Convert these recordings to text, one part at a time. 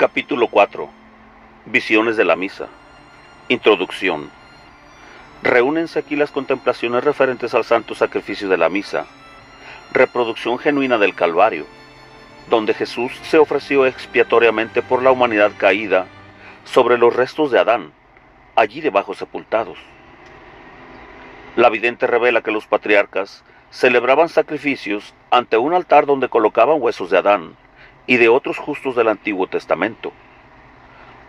Capítulo 4. Visiones de la misa. Introducción. Reúnense aquí las contemplaciones referentes al santo sacrificio de la misa, reproducción genuina del Calvario, donde Jesús se ofreció expiatoriamente por la humanidad caída sobre los restos de Adán, allí debajo sepultados. La vidente revela que los patriarcas celebraban sacrificios ante un altar donde colocaban huesos de Adán y de otros justos del Antiguo Testamento.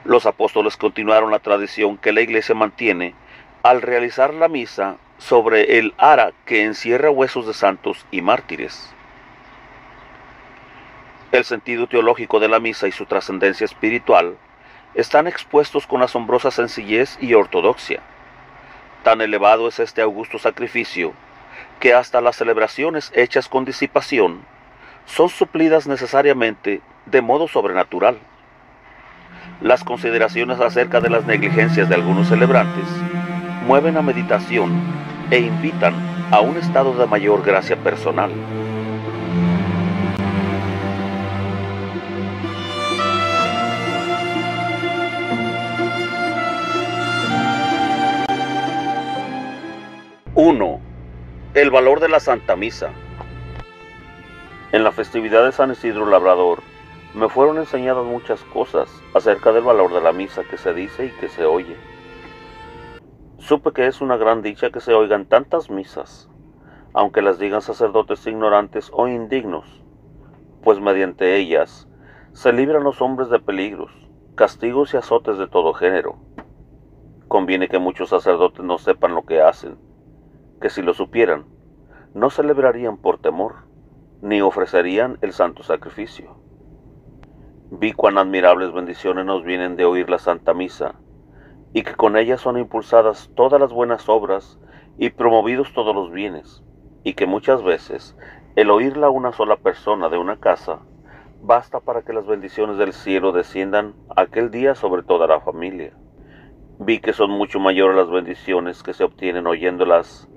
Los apóstoles continuaron la tradición que la Iglesia mantiene al realizar la misa sobre el ara que encierra huesos de santos y mártires. El sentido teológico de la misa y su trascendencia espiritual están expuestos con asombrosa sencillez y ortodoxia. Tan elevado es este augusto sacrificio que hasta las celebraciones hechas con disipación son suplidas necesariamente de modo sobrenatural. Las consideraciones acerca de las negligencias de algunos celebrantes mueven a meditación e invitan a un estado de mayor gracia personal. ¡1! El valor de la Santa Misa. En la festividad de San Isidro Labrador me fueron enseñadas muchas cosas acerca del valor de la misa que se dice y que se oye. Supe que es una gran dicha que se oigan tantas misas, aunque las digan sacerdotes ignorantes o indignos, pues mediante ellas se libran los hombres de peligros, castigos y azotes de todo género. Conviene que muchos sacerdotes no sepan lo que hacen, que si lo supieran, no celebrarían por temor, ni ofrecerían el santo sacrificio. Vi cuán admirables bendiciones nos vienen de oír la Santa Misa, y que con ella son impulsadas todas las buenas obras y promovidos todos los bienes, y que muchas veces el oírla a una sola persona de una casa basta para que las bendiciones del cielo desciendan aquel día sobre toda la familia. Vi que son mucho mayores las bendiciones que se obtienen oyéndolas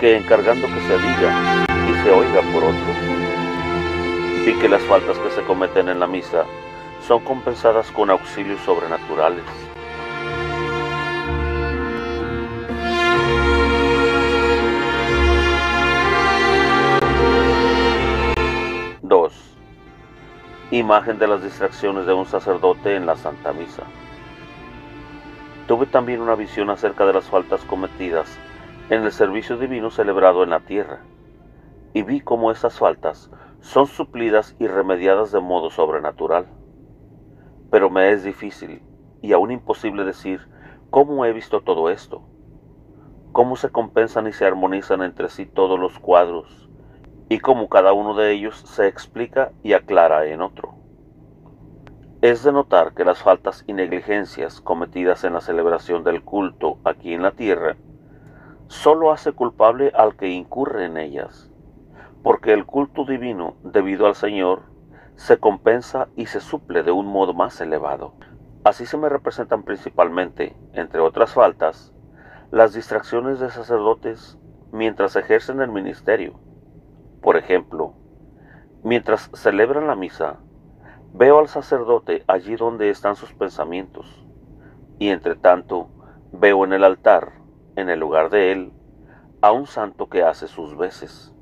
que encargando que se diga y se oiga por otros. Vi que las faltas que se cometen en la misa son compensadas con auxilios sobrenaturales. Dos. Imagen de las distracciones de un sacerdote en la Santa Misa. Tuve también una visión acerca de las faltas cometidas en el servicio divino celebrado en la tierra, y vi cómo esas faltas son suplidas y remediadas de modo sobrenatural. Pero me es difícil y aún imposible decir cómo he visto todo esto, cómo se compensan y se armonizan entre sí todos los cuadros, y cómo cada uno de ellos se explica y aclara en otro. Es de notar que las faltas y negligencias cometidas en la celebración del culto aquí en la tierra solo hace culpable al que incurre en ellas, porque el culto divino debido al Señor se compensa y se suple de un modo más elevado. Así se me representan principalmente, entre otras faltas, las distracciones de sacerdotes mientras ejercen el ministerio. Por ejemplo, mientras celebran la misa, veo al sacerdote allí donde están sus pensamientos, y entre tanto veo en el altar, en el lugar de él, a un santo que hace sus veces.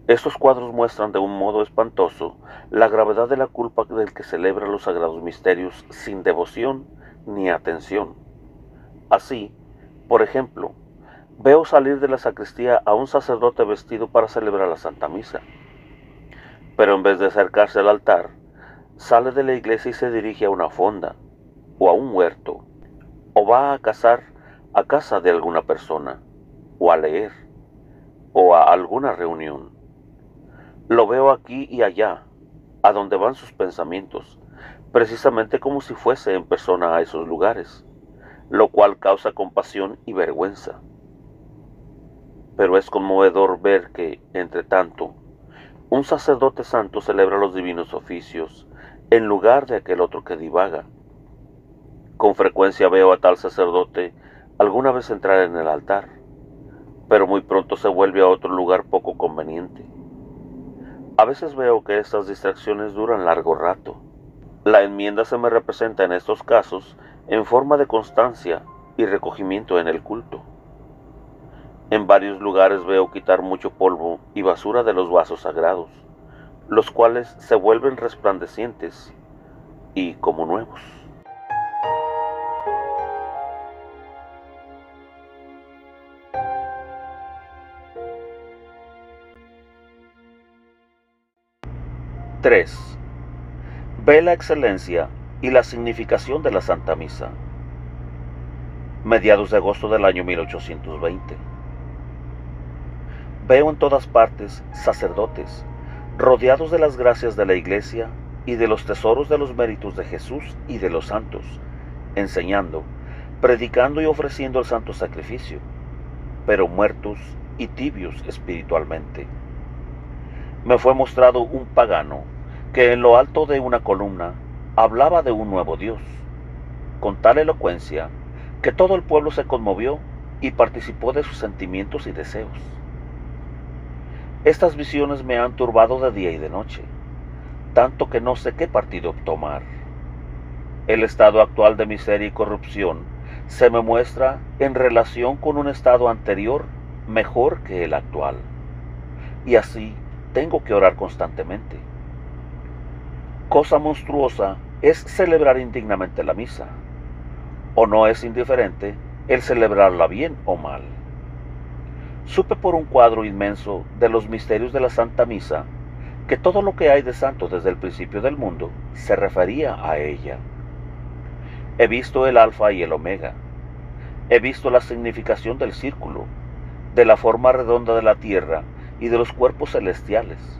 Estos cuadros muestran de un modo espantoso la gravedad de la culpa del que celebra los sagrados misterios sin devoción ni atención. Así, por ejemplo, veo salir de la sacristía a un sacerdote vestido para celebrar la Santa Misa, pero en vez de acercarse al altar, sale de la iglesia y se dirige a una fonda, o a un huerto, o va a cazar a casa de alguna persona, o a leer, o a alguna reunión. Lo veo aquí y allá, a donde van sus pensamientos, precisamente como si fuese en persona a esos lugares, lo cual causa compasión y vergüenza. Pero es conmovedor ver que, entre tanto, un sacerdote santo celebra los divinos oficios en lugar de aquel otro que divaga. Con frecuencia veo a tal sacerdote alguna vez entrar en el altar, pero muy pronto se vuelve a otro lugar poco conveniente. A veces veo que estas distracciones duran largo rato. La enmienda se me representa en estos casos en forma de constancia y recogimiento en el culto. En varios lugares veo quitar mucho polvo y basura de los vasos sagrados, los cuales se vuelven resplandecientes y como nuevos. ¡3! Ve la excelencia y la significación de la Santa Misa. Mediados de agosto del año 1820. Veo en todas partes sacerdotes, rodeados de las gracias de la Iglesia y de los tesoros de los méritos de Jesús y de los santos, enseñando, predicando y ofreciendo el santo sacrificio, pero muertos y tibios espiritualmente. Me fue mostrado un pagano que en lo alto de una columna hablaba de un nuevo Dios, con tal elocuencia que todo el pueblo se conmovió y participó de sus sentimientos y deseos. Estas visiones me han turbado de día y de noche, tanto que no sé qué partido tomar. El estado actual de miseria y corrupción se me muestra en relación con un estado anterior mejor que el actual, y así tengo que orar constantemente. Cosa monstruosa es celebrar indignamente la misa, o no es indiferente el celebrarla bien o mal. Supe por un cuadro inmenso de los misterios de la Santa Misa que todo lo que hay de santo desde el principio del mundo se refería a ella. He visto el alfa y el omega. He visto la significación del círculo, de la forma redonda de la tierra y de los cuerpos celestiales,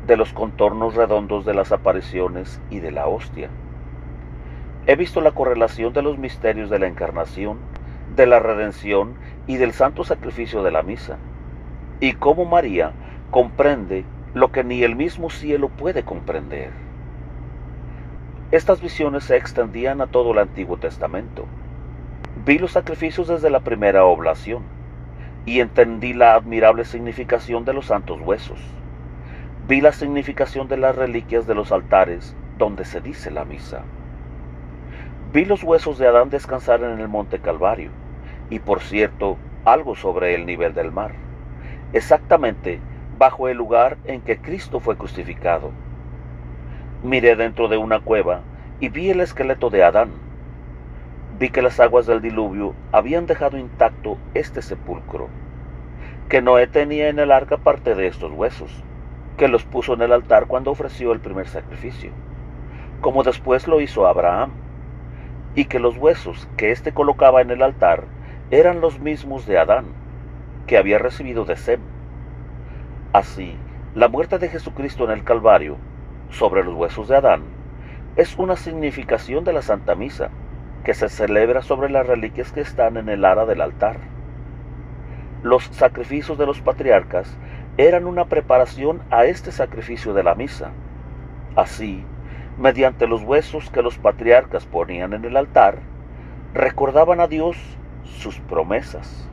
de los contornos redondos de las apariciones y de la hostia. He visto la correlación de los misterios de la encarnación, de la redención y del santo sacrificio de la misa, y cómo María comprende lo que ni el mismo cielo puede comprender. Estas visiones se extendían a todo el Antiguo Testamento. Vi los sacrificios desde la primera oblación, y entendí la admirable significación de los santos huesos. Vi la significación de las reliquias de los altares donde se dice la misa. Vi los huesos de Adán descansar en el monte Calvario, y por cierto, algo sobre el nivel del mar, exactamente bajo el lugar en que Cristo fue crucificado. Miré dentro de una cueva y vi el esqueleto de Adán. Vi que las aguas del diluvio habían dejado intacto este sepulcro, que Noé tenía en el arca parte de estos huesos, que los puso en el altar cuando ofreció el primer sacrificio, como después lo hizo Abraham, y que los huesos que éste colocaba en el altar eran los mismos de Adán, que había recibido de Sem. Así, la muerte de Jesucristo en el Calvario, sobre los huesos de Adán, es una significación de la Santa Misa, que se celebra sobre las reliquias que están en el ara del altar. Los sacrificios de los patriarcas eran una preparación a este sacrificio de la misa. Así, mediante los huesos que los patriarcas ponían en el altar, recordaban a Dios sus promesas.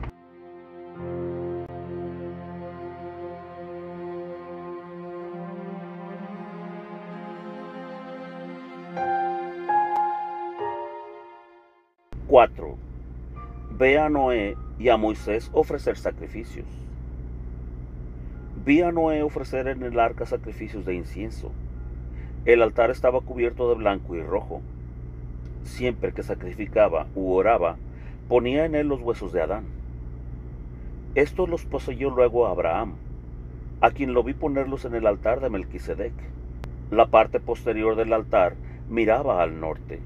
¡4! Ve a Noé y a Moisés ofrecer sacrificios. Vi a Noé ofrecer en el arca sacrificios de incienso. El altar estaba cubierto de blanco y rojo. Siempre que sacrificaba u oraba, ponía en él los huesos de Adán. Estos los poseyó luego Abraham, a quien lo vi ponerlos en el altar de Melquisedec. La parte posterior del altar miraba al norte.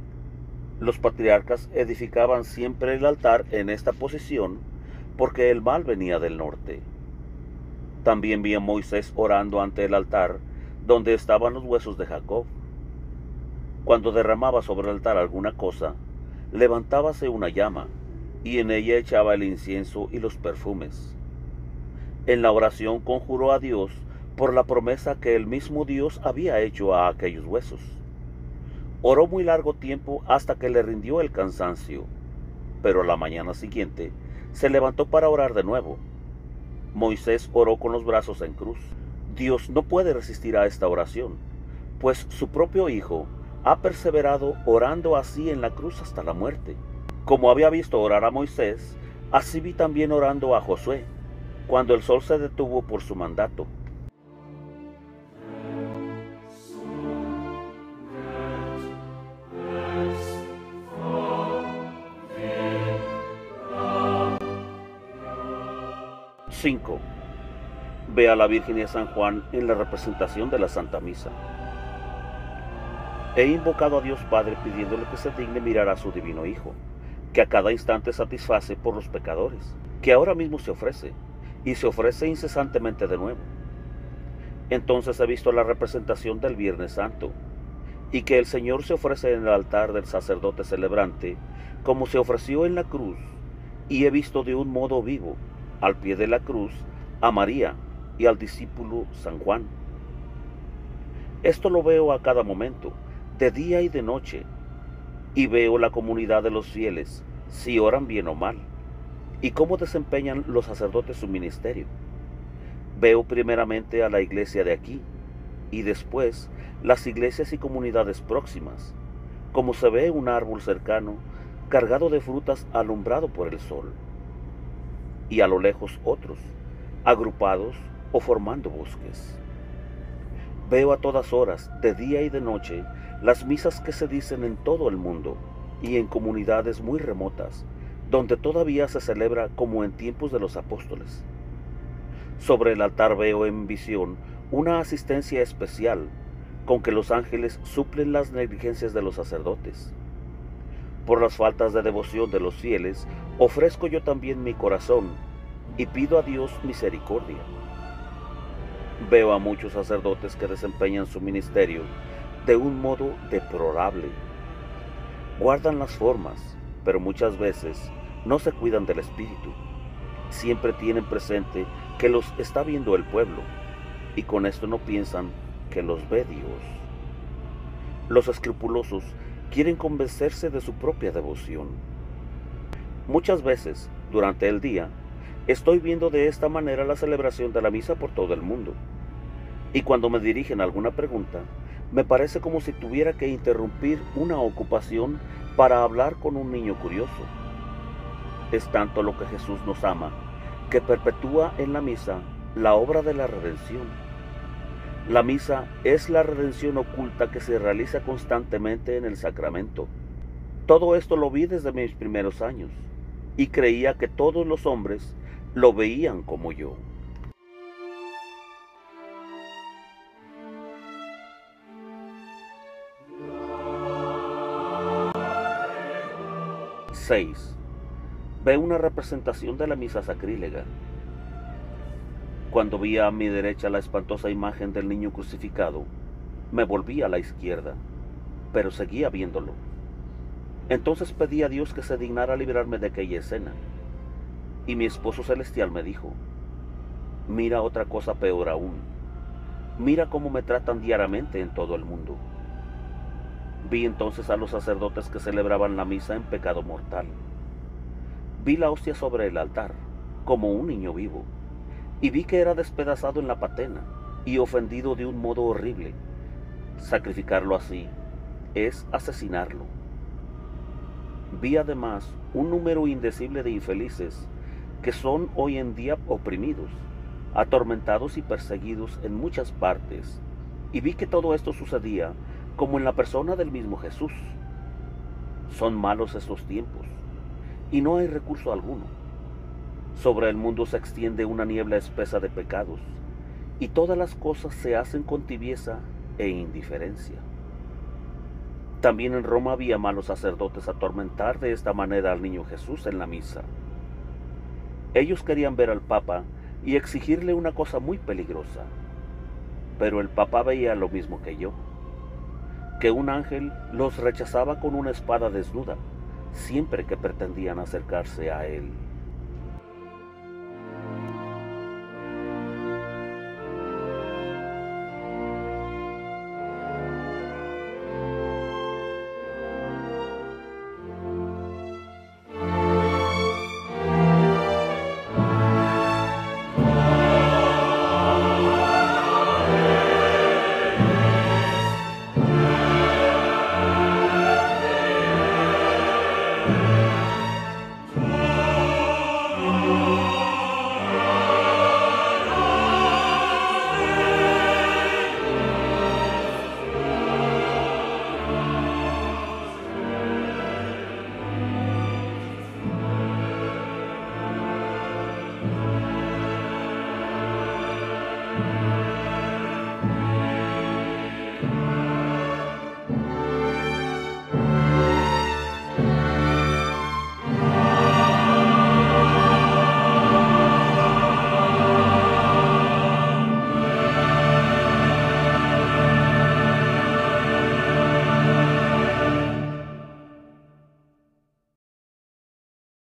Los patriarcas edificaban siempre el altar en esta posición porque el mal venía del norte. También vi a Moisés orando ante el altar donde estaban los huesos de Jacob. Cuando derramaba sobre el altar alguna cosa, levantábase una llama, y en ella echaba el incienso y los perfumes. En la oración conjuró a Dios por la promesa que el mismo Dios había hecho a aquellos huesos. Oró muy largo tiempo hasta que le rindió el cansancio, pero a la mañana siguiente se levantó para orar de nuevo. Moisés oró con los brazos en cruz. Dios no puede resistir a esta oración, pues su propio Hijo ha perseverado orando así en la cruz hasta la muerte. Como había visto orar a Moisés, así vi también orando a Josué, cuando el sol se detuvo por su mandato. ¡5! Ve a la Virgen y a San Juan en la representación de la Santa Misa. He invocado a Dios Padre pidiéndole que se digne mirar a su divino Hijo, que a cada instante satisface por los pecadores, que ahora mismo se ofrece, y se ofrece incesantemente de nuevo. Entonces he visto la representación del Viernes Santo, y que el Señor se ofrece en el altar del sacerdote celebrante, como se ofreció en la cruz, y he visto de un modo vivo, al pie de la cruz, a María y al discípulo San Juan. Esto lo veo a cada momento, de día y de noche, y veo la comunidad de los fieles, si oran bien o mal, y cómo desempeñan los sacerdotes su ministerio. Veo primeramente a la iglesia de aquí, y después las iglesias y comunidades próximas, como se ve un árbol cercano, cargado de frutas alumbrado por el sol, y a lo lejos otros, agrupados o formando bosques. Veo a todas horas, de día y de noche, las misas que se dicen en todo el mundo y en comunidades muy remotas, donde todavía se celebra como en tiempos de los apóstoles. Sobre el altar veo en visión una asistencia especial con que los ángeles suplen las negligencias de los sacerdotes. Por las faltas de devoción de los fieles, ofrezco yo también mi corazón y pido a Dios misericordia. Veo a muchos sacerdotes que desempeñan su ministerio de un modo deplorable. Guardan las formas, pero muchas veces no se cuidan del espíritu. Siempre tienen presente que los está viendo el pueblo, y con esto no piensan que los ve Dios. Los escrupulosos quieren convencerse de su propia devoción. Muchas veces, durante el día, estoy viendo de esta manera la celebración de la misa por todo el mundo, y cuando me dirigen alguna pregunta, me parece como si tuviera que interrumpir una ocupación para hablar con un niño curioso. Es tanto lo que Jesús nos ama, que perpetúa en la misa la obra de la redención. La misa es la redención oculta que se realiza constantemente en el sacramento. Todo esto lo vi desde mis primeros años, y creía que todos los hombres lo veían como yo. ⅶ Ve una representación de la misa sacrílega. Cuando vi a mi derecha la espantosa imagen del niño crucificado, me volví a la izquierda, pero seguía viéndolo. Entonces pedí a Dios que se dignara librarme de aquella escena, y mi esposo celestial me dijo: mira otra cosa peor aún, mira cómo me tratan diariamente en todo el mundo. Vi entonces a los sacerdotes que celebraban la misa en pecado mortal. Vi la hostia sobre el altar, como un niño vivo, y vi que era despedazado en la patena y ofendido de un modo horrible. Sacrificarlo así es asesinarlo. Vi además un número indecible de infelices que son hoy en día oprimidos, atormentados y perseguidos en muchas partes, y vi que todo esto sucedía como en la persona del mismo Jesús. Son malos estos tiempos, y no hay recurso alguno. Sobre el mundo se extiende una niebla espesa de pecados, y todas las cosas se hacen con tibieza e indiferencia. También en Roma había malos sacerdotes atormentar de esta manera al niño Jesús en la misa. Ellos querían ver al Papa y exigirle una cosa muy peligrosa, pero el Papa veía lo mismo que yo, que un ángel los rechazaba con una espada desnuda siempre que pretendían acercarse a él.